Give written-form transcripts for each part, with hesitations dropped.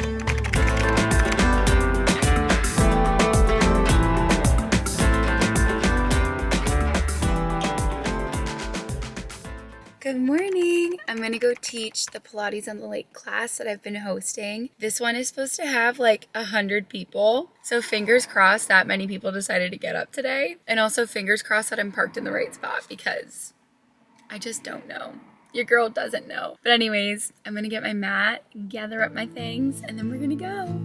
Good morning. I'm gonna go teach the Pilates on the Lake class that I've been hosting. This one is supposed to have like 100 people. So fingers crossed that many people decided to get up today. And also fingers crossed that I'm parked in the right spot because I just don't know. Your girl doesn't know. But anyways, I'm gonna get my mat, gather up my things, and then we're gonna go.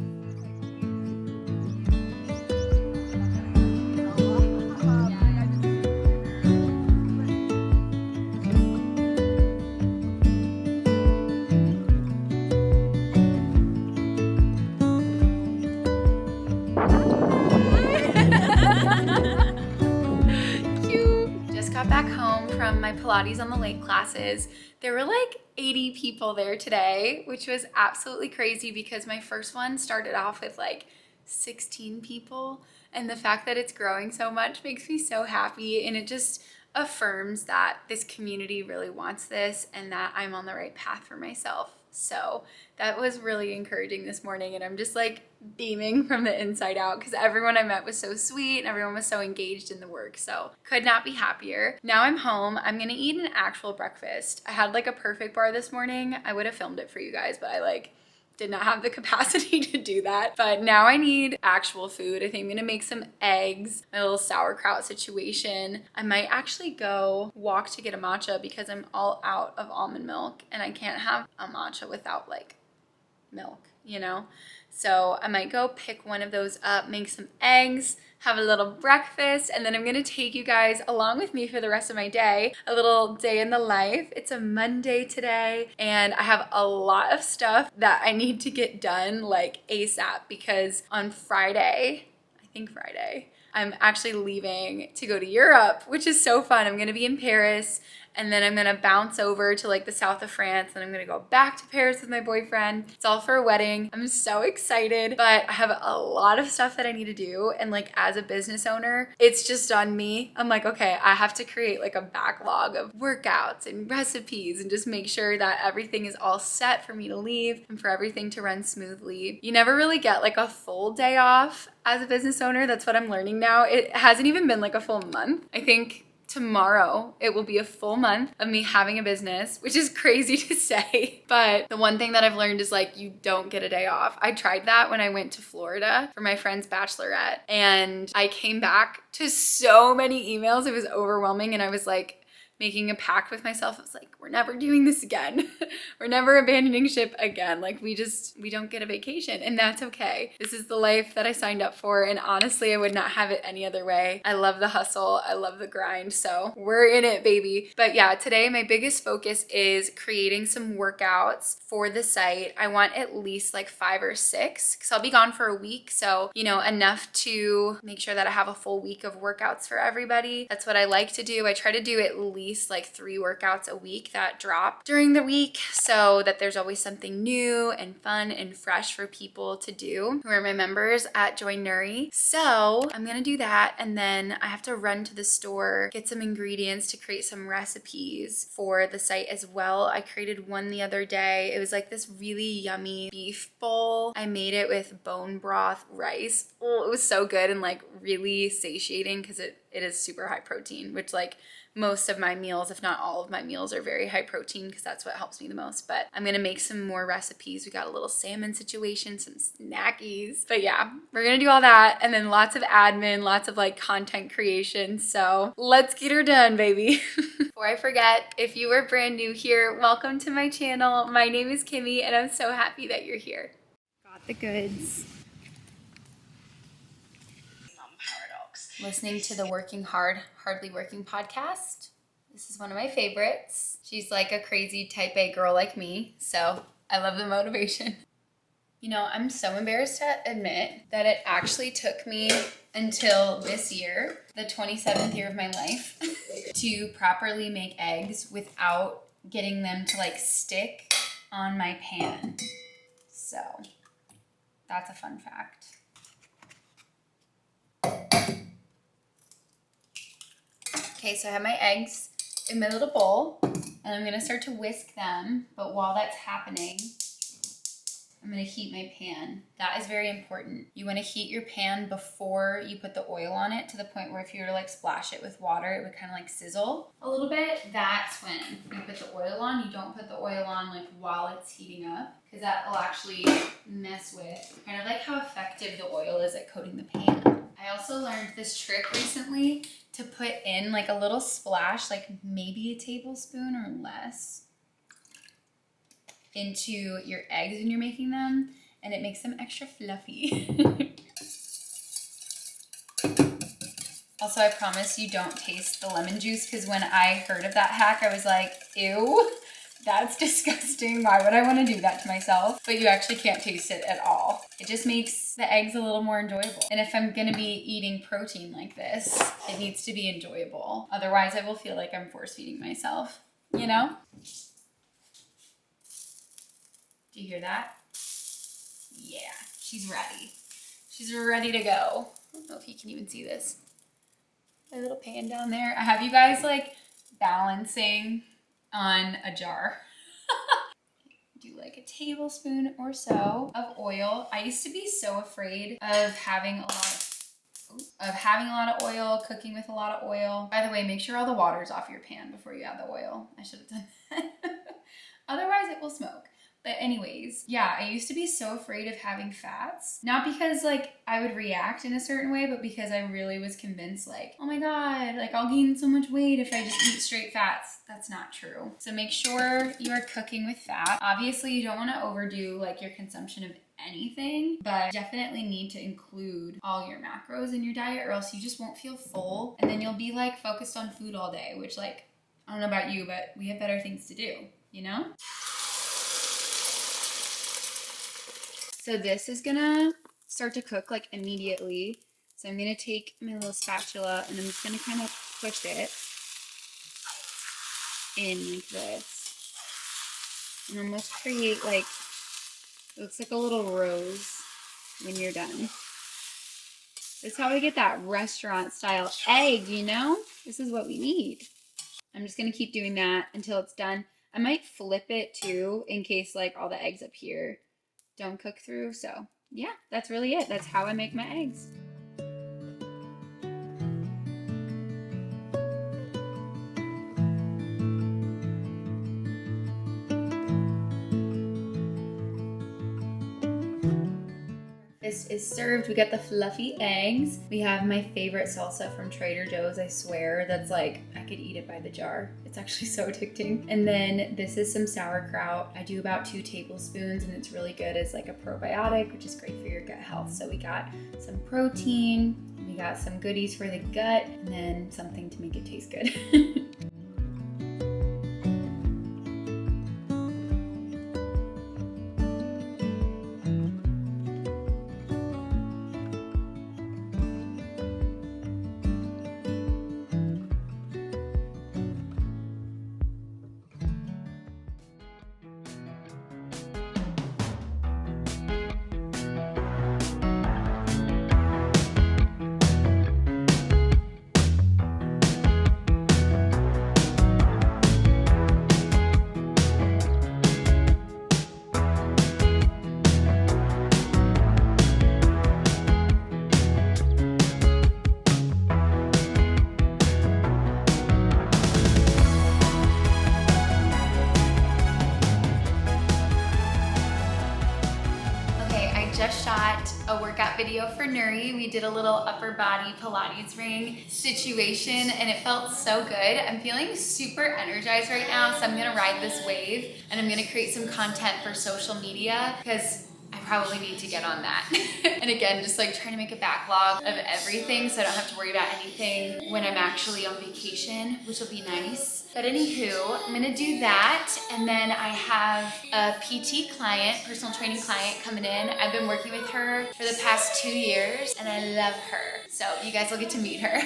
Got back home from my Pilates on the Lake classes. There were like 80 people there today, which was absolutely crazy because my first one started off with like 16 people, and the fact that it's growing so much makes me so happy, and it just affirms that this community really wants this and that I'm on the right path for myself. So that was really encouraging this morning, and I'm just like beaming from the inside out because everyone I met was so sweet and everyone was so engaged in the work. So could not be happier. Now I'm home. I'm gonna eat an actual breakfast. I had like a perfect bar this morning. I would have filmed it for you guys, but I did not have the capacity to do that. But now I need actual food. I think I'm gonna make some eggs, my little sauerkraut situation. I might actually go walk to get a matcha because I'm all out of almond milk and I can't have a matcha without like milk, you know? So I might go pick one of those up, make some eggs, have a little breakfast, and then I'm gonna take you guys along with me for the rest of my day, a little day in the life. It's a Monday today, and I have a lot of stuff that I need to get done like ASAP because on Friday, I'm actually leaving to go to Europe, which is so fun. I'm gonna be in Paris, and then I'm gonna bounce over to like the south of France, and I'm gonna go back to Paris with my boyfriend. It's all for a wedding. I'm so excited, but I have a lot of stuff that I need to do, and like as a business owner, it's just on me. I'm like, okay, I have to create like a backlog of workouts and recipes and just make sure that everything is all set for me to leave and for everything to run smoothly. You never really get like a full day off as a business owner. That's what I'm learning now. It hasn't even been like a full month. I think tomorrow it will be a full month of me having a business, which is crazy to say. But the one thing that I've learned is like you don't get a day off. I tried that when I went to Florida for my friend's bachelorette, and I came back to so many emails. It was overwhelming, and I was like making a pact with myself. I was like, we're never doing this again. We're never abandoning ship again. Like we don't get a vacation, and that's okay. This is the life that I signed up for, and honestly, I would not have it any other way. I love the hustle. I love the grind. So we're in it, baby. But yeah, today my biggest focus is creating some workouts for the site. I want at least like 5 or 6 because I'll be gone for a week. So, you know, enough to make sure that I have a full week of workouts for everybody. That's what I like to do. I try to do at least like 3 workouts a week that drop during the week so that there's always something new and fun and fresh for people to do who are my members at Join Nuri. So I'm gonna do that, and then I have to run to the store, get some ingredients to create some recipes for the site as well. I created one the other day. It was like this really yummy beef bowl. I made it with bone broth rice. Oh, it was so good and like really satiating because it is super high protein, which like most of my meals, if not all of my meals, are very high protein because that's what helps me the most. But I'm gonna make some more recipes. We got a little salmon situation, some snackies. But yeah, we're gonna do all that, and then lots of admin, lots of like content creation. So let's get her done, baby. Before I forget, if you are brand new here, welcome to my channel. My name is Kimmy, and I'm so happy that you're here. Got the goods. Listening to the Working Hard, Hardly Working podcast. This is one of my favorites. She's like a crazy type A girl like me, so I love the motivation. You know, I'm so embarrassed to admit that it actually took me until this year, the 27th year of my life, to properly make eggs without getting them to like stick on my pan. So that's a fun fact. Okay, so I have my eggs in my little bowl, and I'm gonna start to whisk them. But while that's happening, I'm gonna heat my pan. That is very important. You wanna heat your pan before you put the oil on it, to the point where if you were to like splash it with water, it would kind of like sizzle a little bit. That's when you put the oil on. You don't put the oil on like while it's heating up, because that will actually mess with kind of like how effective the oil is at coating the pan. I also learned this trick recently to put in like a little splash, like maybe a tablespoon or less, into your eggs when you're making them, and it makes them extra fluffy. Also, I promise you don't taste the lemon juice, because when I heard of that hack, I was like, ew, that's disgusting. Why would I want to do that to myself? But you actually can't taste it at all. It just makes the eggs a little more enjoyable. And if I'm gonna be eating protein like this, it needs to be enjoyable. Otherwise, I will feel like I'm force feeding myself, you know? Do you hear that? Yeah, she's ready. She's ready to go. I don't know if you can even see this. My little pan down there. I have you guys like balancing on a jar. Do like a tablespoon or so of oil. I used to be so afraid of having a lot of oil, cooking with a lot of oil. By the way, make sure all the water's off your pan before you add the oil. I should have done that. Otherwise it will smoke. But anyways, yeah, I used to be so afraid of having fats. Not because like I would react in a certain way, but because I really was convinced like, oh my God, like I'll gain so much weight if I just eat straight fats. That's not true. So make sure you are cooking with fat. Obviously you don't want to overdo like your consumption of anything, but definitely need to include all your macros in your diet, or else you just won't feel full. And then you'll be like focused on food all day, which like, I don't know about you, but we have better things to do, you know? So this is gonna start to cook like immediately. So I'm gonna take my little spatula and I'm just gonna kind of push it in like this. And almost create like, it looks like a little rose when you're done. That's how we get that restaurant style egg, you know? This is what we need. I'm just gonna keep doing that until it's done. I might flip it too, in case like all the eggs up here don't cook through. So yeah, that's really it. That's how I make my eggs. Breakfast is served. We got the fluffy eggs. We have my favorite salsa from Trader Joe's. I swear that's like, I could eat it by the jar. It's actually so addicting. And then this is some sauerkraut. I do about 2 tablespoons and it's really good as like a probiotic, which is great for your gut health. So we got some protein, we got some goodies for the gut, and then something to make it taste good. Just shot a workout video for Nuri. We did a little upper body Pilates ring situation and it felt so good. I'm feeling super energized right now, so I'm gonna ride this wave and I'm gonna create some content for social media because I probably need to get on that. And again, just like trying to make a backlog of everything so I don't have to worry about anything when I'm actually on vacation, which will be nice. But anywho, I'm gonna do that, and then I have a PT client, personal training client coming in. I've been working with her for the past 2 years, and I love her. So you guys will get to meet her.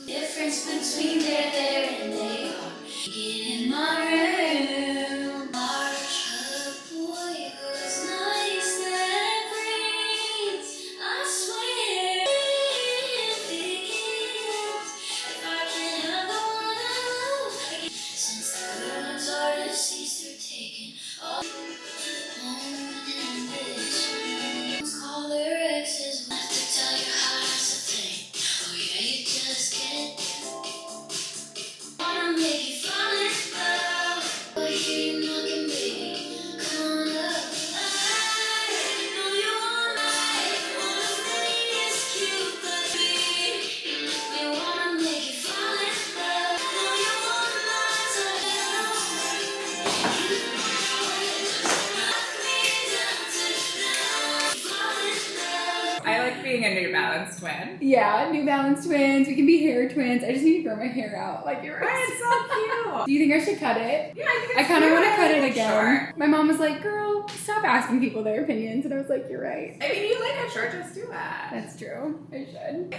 Difference between there and they are. Get in my room. March up, boy, it was nice that breeze. I swear. Balance twin. Yeah, New Balance twins. We can be hair twins. I just need to grow my hair out like yours. It's so cute. Do you think I should cut it? Yeah, I think I kind of want to cut it again. Sure. My mom was like, girl, stop asking people their opinions. And I was like, you're right. I mean, you like a short, just do that. That's true. I should.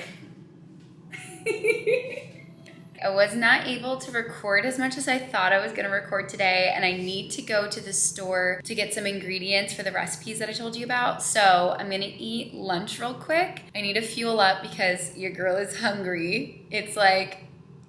I was not able to record as much as I thought I was going to record today, and I need to go to the store to get some ingredients for the recipes that I told you about. So I'm going to eat lunch real quick. I need to fuel up because your girl is hungry. It's like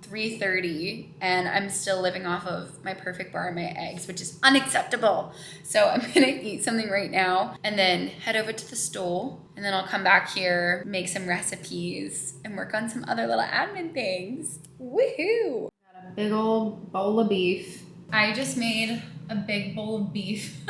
3:30 and I'm still living off of my Perfect Bar and my eggs, which is unacceptable. So I'm gonna eat something right now and then head over to the store, and then I'll come back here, make some recipes, and work on some other little admin things. Woohoo! Got a big old bowl of beef. I just made a big bowl of beef.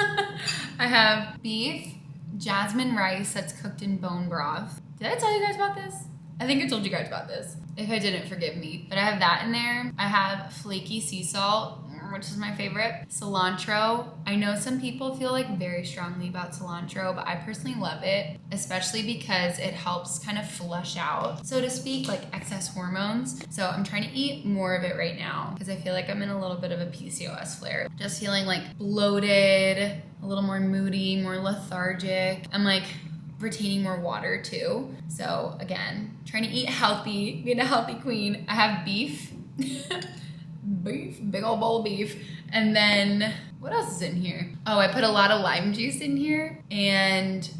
I have beef, jasmine rice that's cooked in bone broth. Did I tell you guys about this? I think I told you guys about this. If I didn't, forgive me. But I have that in there. I have flaky sea salt, which is my favorite. Cilantro. I know some people feel like very strongly about cilantro, but I personally love it, especially because it helps kind of flush out, so to speak, like excess hormones. So I'm trying to eat more of it right now because I feel like I'm in a little bit of a PCOS flare. Just feeling like bloated, a little more moody, more lethargic. I'm like retaining more water too. So again, trying to eat healthy, being a healthy queen. I have beef, beef, big old bowl of beef. And then what else is in here? Oh, I put a lot of lime juice in here and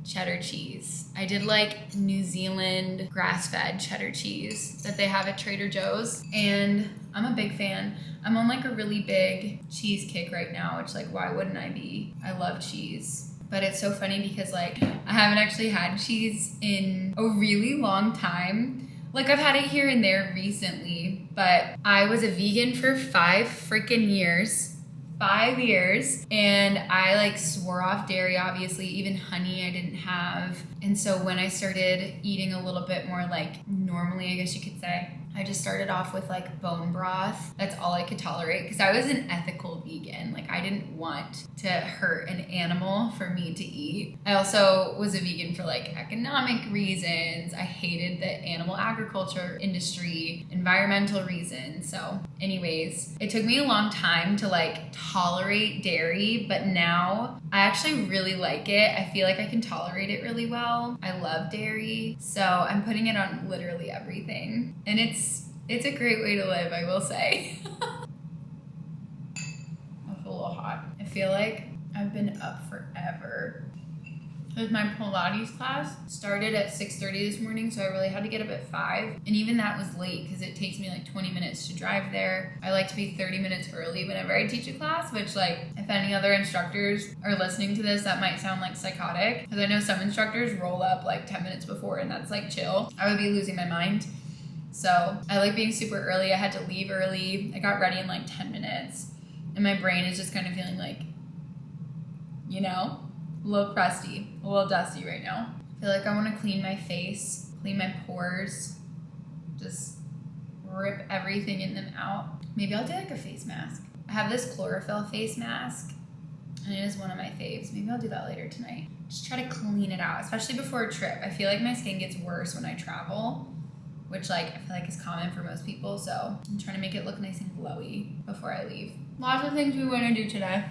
cheddar cheese. I did like New Zealand grass-fed cheddar cheese that they have at Trader Joe's, and I'm a big fan. I'm on like a really big cheese kick right now, which like, why wouldn't I be? I love cheese. But it's so funny because like I haven't actually had cheese in a really long time. Like I've had it here and there recently, but I was a vegan for 5 freaking years. 5 years. And I like swore off dairy, obviously, even honey I didn't have. And so when I started eating a little bit more like normally, I guess you could say, I just started off with like bone broth. That's all I could tolerate because I was an ethical vegan. Like I didn't want to hurt an animal for me to eat. I also was a vegan for like economic reasons. I hated the animal agriculture industry, environmental reasons. So anyways, it took me a long time to like tolerate dairy, but now I actually really like it. I feel like I can tolerate it really well. I love dairy. So I'm putting it on literally everything. And it's a great way to live, I will say. That's a little hot. I feel like I've been up forever. Because my Pilates class started at 6:30 this morning, so I really had to get up at 5. And even that was late because it takes me like 20 minutes to drive there. I like to be 30 minutes early whenever I teach a class, which like if any other instructors are listening to this, that might sound like psychotic. Because I know some instructors roll up like 10 minutes before and that's like chill. I would be losing my mind. So I like being super early. I had to leave early. I got ready in like 10 minutes. And my brain is just kind of feeling like, you know, a little crusty, a little dusty right now. I feel like I want to clean my face, clean my pores, just rip everything in them out. Maybe I'll do like a face mask. I have this chlorophyll face mask and it is one of my faves. Maybe I'll do that later tonight. Just try to clean it out, especially before a trip. I feel like my skin gets worse when I travel, which like I feel like is common for most people. So I'm trying to make it look nice and glowy before I leave. Lots of things we want to do today.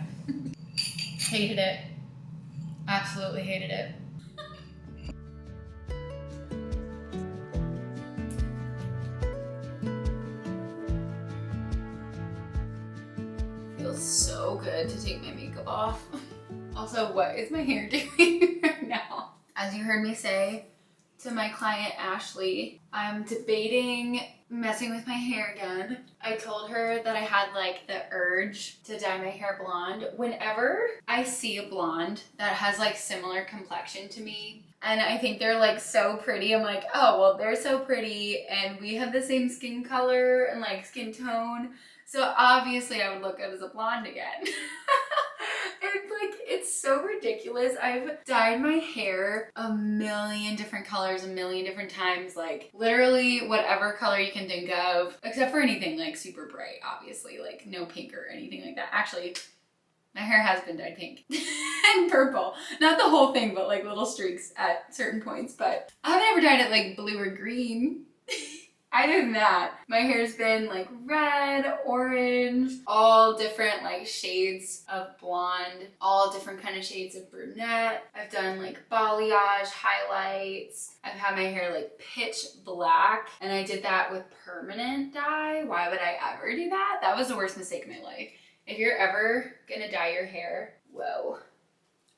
Hated it. Absolutely hated it. Feels so good to take my makeup off. Also, what is my hair doing right now? As you heard me say to my client Ashley, I'm debating messing with my hair again. I told her that I had like the urge to dye my hair blonde. Whenever I see a blonde that has like similar complexion to me, and I think they're like so pretty, I'm like, oh, well, they're so pretty and we have the same skin color and like skin tone. So obviously I would look good as a blonde again. It's so ridiculous. I've dyed my hair a million different colors, a million different times, like literally whatever color you can think of, except for anything like super bright, obviously, like no pink or anything like that. Actually, My hair has been dyed pink and purple. Not the whole thing, but like little streaks at certain points. But I haven't ever dyed it like blue or green. Other than that, my hair's been like red, orange, all different like shades of blonde, all different kind of shades of brunette. I've done like balayage, highlights. I've had my hair like pitch black, and I did that with permanent dye. Why would I ever do that? That was the worst mistake of my life. If you're ever gonna dye your hair, whoa.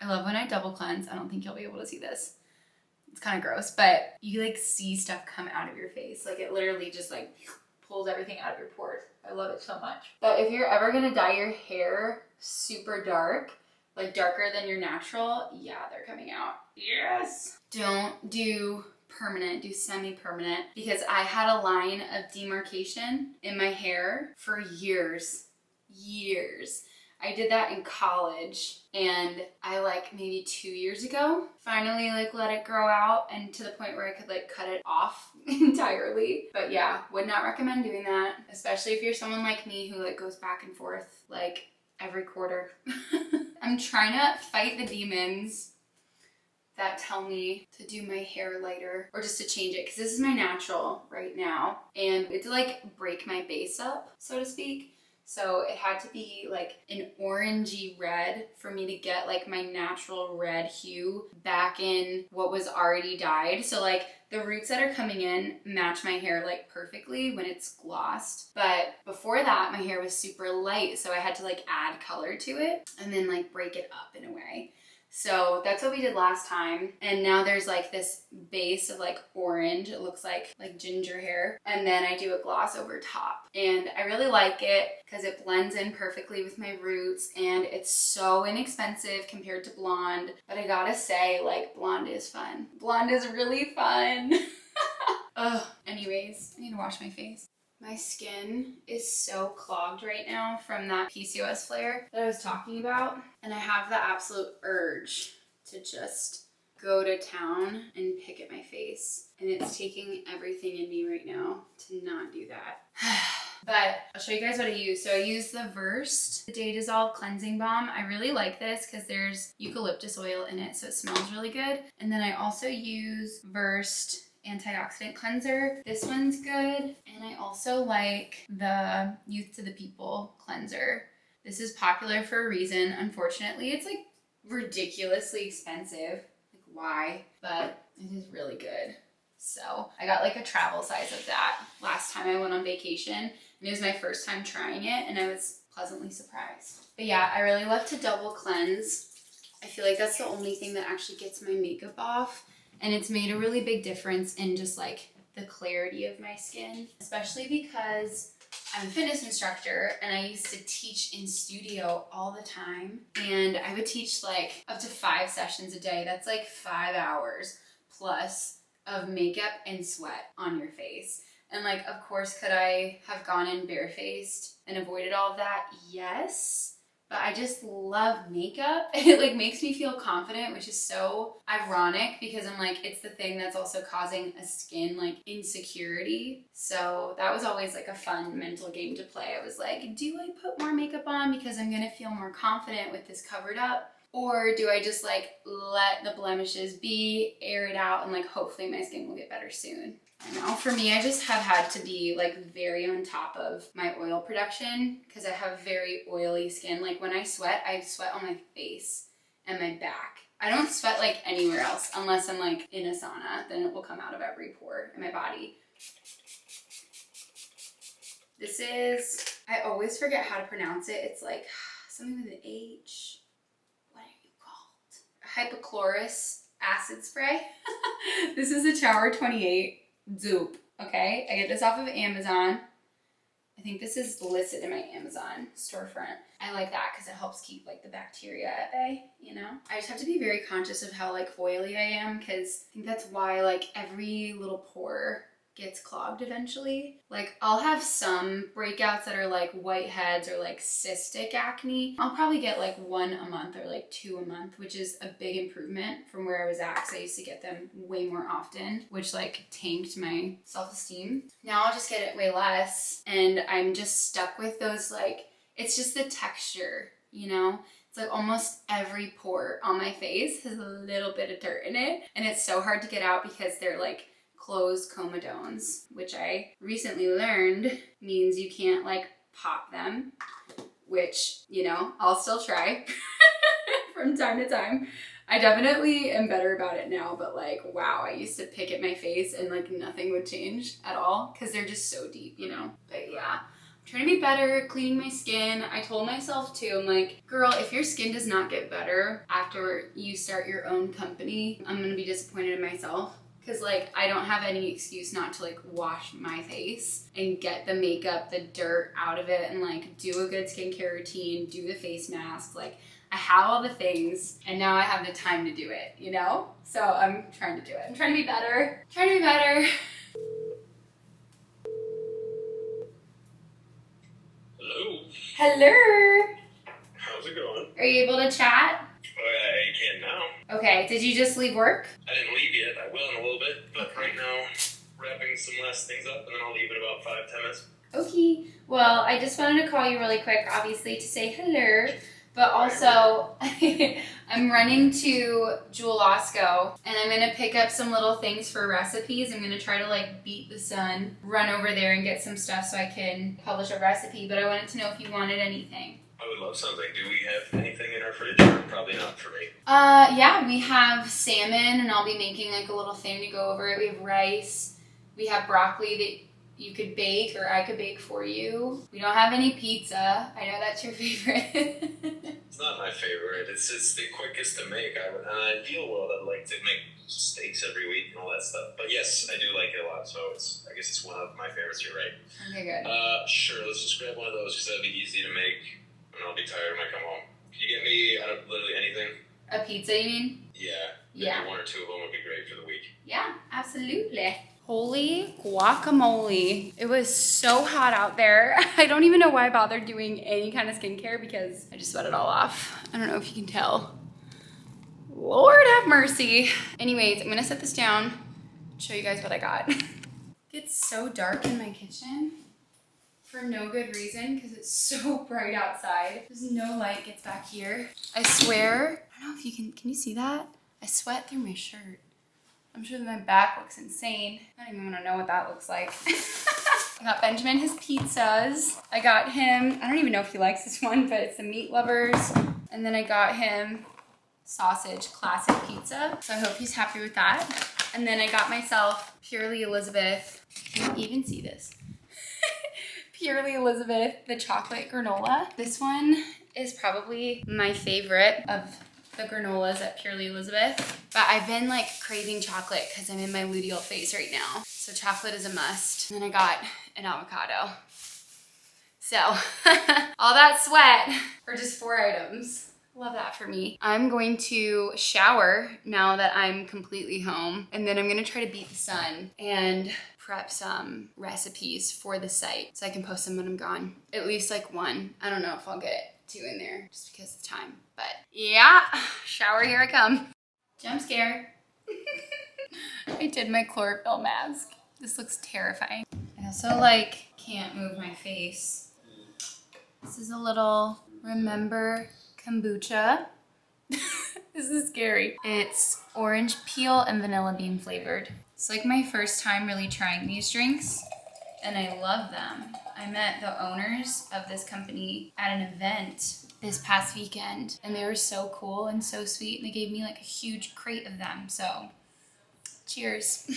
I love when I double cleanse. I don't think you'll be able to see this. It's kind of gross, but you like see stuff come out of your face. Like it literally just like pulls everything out of your pores. I love it so much. But if you're ever gonna dye your hair super dark, like darker than your natural, yeah, they're coming out. Yes. Don't do permanent, do semi-permanent, because I had a line of demarcation in my hair for years. I did that in college, and I like maybe 2 years ago finally like let it grow out, and to the point where I could like cut it off entirely. But yeah, would not recommend doing that, especially if you're someone like me who like goes back and forth like every quarter. I'm trying to fight the demons that tell me to do my hair lighter or just to change it, because this is my natural right now, and it's to like break my base up, so to speak. So it had to be like an orangey red for me to get like my natural red hue back in what was already dyed. So like the roots that are coming in match my hair like perfectly when it's glossed. But before that, my hair was super light, so I had to like add color to it and then like break it up in a way. So that's what we did last time. And now there's like this base of like orange. It looks like ginger hair. And then I do a gloss over top. And I really like it because it blends in perfectly with my roots, and it's so inexpensive compared to blonde. But I gotta say, like, blonde is fun. Blonde is really fun. Ugh. Anyways, I need to wash my face. My skin is so clogged right now from that PCOS flare that I was talking about. And I have the absolute urge to just go to town and pick at my face. And it's taking everything in me right now to not do that. But I'll show you guys what I use. So I use the Versed Day Dissolve Cleansing Balm. I really like this because there's eucalyptus oil in it, so it smells really good. And then I also use Versed Antioxidant Cleanser. This one's good. And I also like the Youth to the People Cleanser. This is popular for a reason. Unfortunately, it's like ridiculously expensive. Like, why? But it is really good. So I got like a travel size of that last time I went on vacation, and it was my first time trying it, and I was pleasantly surprised. But yeah, I really love to double cleanse. I feel like that's the only thing that actually gets my makeup off, and it's made a really big difference in just like the clarity of my skin, especially because I'm a fitness instructor and I used to teach in studio all the time, and I would teach like up to 5 sessions a day. That's like 5 hours plus of makeup and sweat on your face. And like, of course, could I have gone in barefaced and avoided all of that? Yes. But I just love makeup. It like makes me feel confident, which is so ironic because I'm like, it's the thing that's also causing a skin like insecurity. So that was always like a fun mental game to play. I was like, do I put more makeup on because I'm gonna feel more confident with this covered up? Or do I just like let the blemishes be, air it out, and like hopefully my skin will get better soon? I know. For me, I just have had to be like very on top of my oil production because I have very oily skin. Like when I sweat on my face and my back. I don't sweat like anywhere else unless I'm like in a sauna. Then it will come out of every pore in my body. This is, I always forget how to pronounce it. It's like something with an H. Hypochlorous acid spray. This is a Tower 28 dupe, okay? I get this off of Amazon. I think this is listed in my Amazon storefront. I like that because it helps keep like the bacteria at bay, you know? I just have to be very conscious of how like oily I am because I think that's why like every little pore gets clogged eventually. Like I'll have some breakouts that are like whiteheads or like cystic acne. I'll probably get like 1 a month or like 2 a month, which is a big improvement from where I was at because I used to get them way more often, which like tanked my self-esteem. Now I'll just get it way less, and I'm just stuck with those like, it's just the texture, you know? It's like almost every pore on my face has a little bit of dirt in it. And it's so hard to get out because they're like closed comedones, which I recently learned means you can't like pop them, which, you know, I'll still try from time to time. I definitely am better about it now, but like, wow, I used to pick at my face and like nothing would change at all because they're just so deep, you know? But yeah, I'm trying to be better, cleaning my skin. I told myself too, I'm like, girl, if your skin does not get better after you start your own company, I'm gonna be disappointed in myself. Cause like, I don't have any excuse not to like wash my face and get the makeup, the dirt out of it and like do a good skincare routine, do the face mask. Like I have all the things and now I have the time to do it, you know? So I'm trying to do it. I'm trying to be better, trying to be better. Hello. Hello. How's it going? Are you able to chat? I can now. Okay, did you just leave work? I didn't leave yet. I will in a little bit, but right now, wrapping some last things up, and then I'll leave in about 5-10 minutes. Okay, well, I just wanted to call you really quick, obviously, to say hello, but also I'm running to Jewel-Osco, and I'm going to pick up some little things for recipes. I'm going to try to, like, beat the sun, run over there and get some stuff so I can publish a recipe, but I wanted to know if you wanted anything. I would love something. Do we have anything in our fridge? Probably not for me. Yeah, we have salmon, and I'll be making, like, a little thing to go over it. We have rice. We have broccoli that you could bake or I could bake for you. We don't have any pizza. I know that's your favorite. It's not my favorite. It's the quickest to make. In an ideal world, I'd like to make steaks every week and all that stuff. But yes, I do like it a lot. So I guess it's one of my favorites. You're right. Okay, good. Sure. Let's just grab one of those because that'd be easy to make, and I'll be tired when I come home. Can you get me literally anything? A pizza, you mean? Yeah. Yeah. Maybe one or two of them would be great for the week. Yeah, absolutely. Holy guacamole. It was so hot out there. I don't even know why I bothered doing any kind of skincare because I just sweat it all off. I don't know if you can tell. Lord have mercy. Anyways, I'm gonna set this down, show you guys what I got. It's so dark in my kitchen for no good reason because it's so bright outside. There's no light gets back here. I swear, I don't know if you can you see that? I sweat through my shirt. I'm sure that my back looks insane. I don't even want to know what that looks like. I got Benjamin his pizzas. I got him, I don't even know if he likes this one, but it's the Meat Lovers. And then I got him sausage classic pizza. So I hope he's happy with that. And then I got myself Purely Elizabeth. Can you even see this? Purely Elizabeth, the chocolate granola. This one is probably my favorite of the granolas at Purely Elizabeth. But I've been like craving chocolate because I'm in my luteal phase right now. So chocolate is a must. And then I got an avocado. So all that sweat for just 4 items. Love that for me. I'm going to shower now that I'm completely home. And then I'm gonna try to beat the sun and prep some recipes for the site so I can post them when I'm gone. At least like one. I don't know if I'll get 2 in there just because of time. But yeah, shower, here I come. Jump scare. I did my chlorophyll mask. This looks terrifying. I also like can't move my face. This is a little Remember kombucha. This is scary. It's orange peel and vanilla bean flavored. It's like my first time really trying these drinks and I love them. I met the owners of this company at an event this past weekend and they were so cool and so sweet and they gave me like a huge crate of them. So cheers.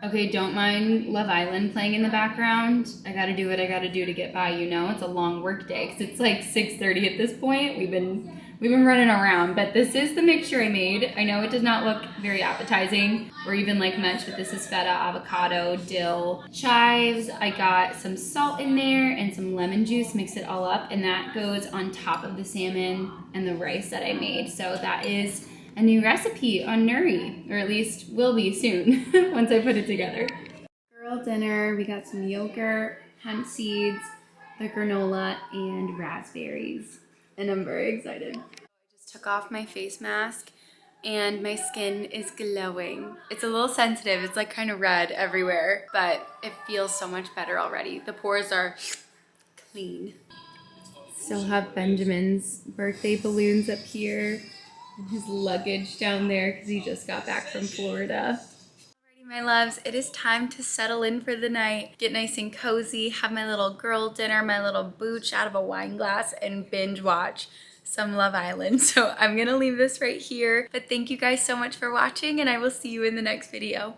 Okay, don't mind Love Island playing in the background. I gotta do what I gotta do to get by, you know. It's a long work day because it's like 6:30 at this point. We've been running around, but this is the mixture I made. I know it does not look very appetizing or even like much, but this is feta, avocado, dill, chives. I got some salt in there and some lemon juice, mix it all up, and that goes on top of the salmon and the rice that I made. So that is a new recipe on Nuri, or at least will be soon once I put it together. Girl dinner, we got some yogurt, hemp seeds, the granola, and raspberries. And I'm very excited. I just took off my face mask and my skin is glowing. It's a little sensitive, it's like kind of red everywhere, but it feels so much better already. The pores are clean. Still have Benjamin's birthday balloons up here and his luggage down there because he just got back from Florida. Alrighty, my loves, it is time to settle in for the night, get nice and cozy, have my little girl dinner, my little booch out of a wine glass, and binge watch some Love Island. So I'm gonna leave this right here, but thank you guys so much for watching, and I will see you in the next video.